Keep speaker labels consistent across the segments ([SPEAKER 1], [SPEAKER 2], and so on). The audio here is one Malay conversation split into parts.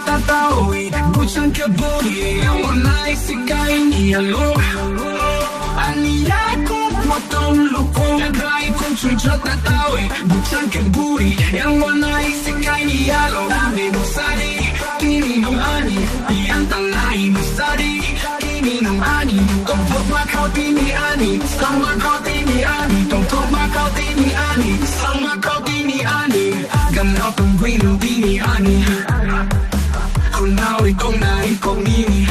[SPEAKER 1] tatawid, butang kabuli ang walay sikay niyalo. Aniya ko matong luko, nagay kong sunjot tatawid, butang kabuli ang walay sikay niyalo. Dami mo sari, kini nung ani, iyang talay mo sari, kini nung ani. Tungkol makaw tini ani, sama kaw tini ani. Tungkol makaw tini ani, sama kaw tini ani. Ganaw kong gwino tini ani. Kunaw itong na ikaw nini.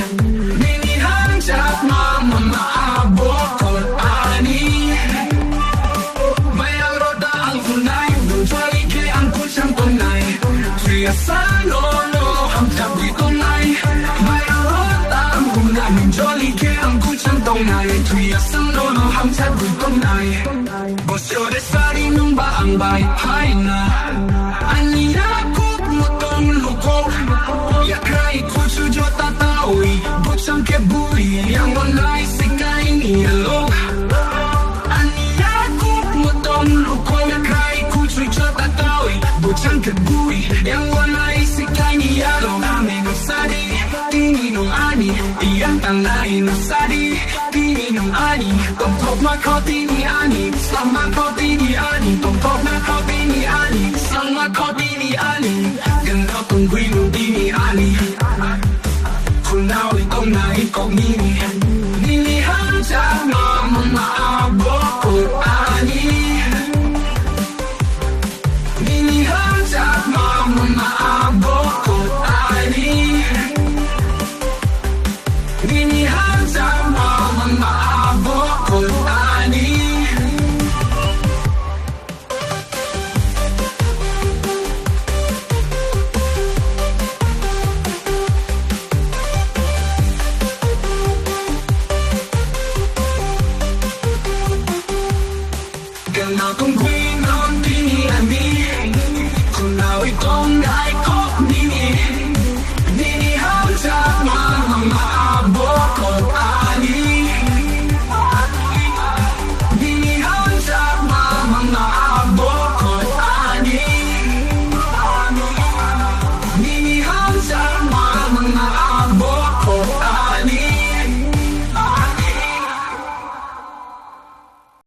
[SPEAKER 1] Ninihang siya't maabot ko ani. Mayang roda ang kunay, Nunjali ke ang kusyang tunay. Triyasan lolo, ang tabi tunay. Mayang roda ang kunay, Nunjali ke ang kusyang tunay. Triyasan lolo, ang tabi tunay. Bosyo de sari nung baang bahay na. Aniyakot mo tong luko. Yakay ko sujo tatawi, butang kabuli ang walay sikay niyalo. Aniyakot mo tong luko. Yakay ko sujo tatawi, butang kabuli ang walay sikay niyalo. Aming usari, tingin ng ani, iyang talay ng sari, tingin ng ani. Tungkol makaw tini ani, sama kaw tini ani. Tungkol makaw tini ani, sama kaw tini ani. Ganaw kong gwino tini ani.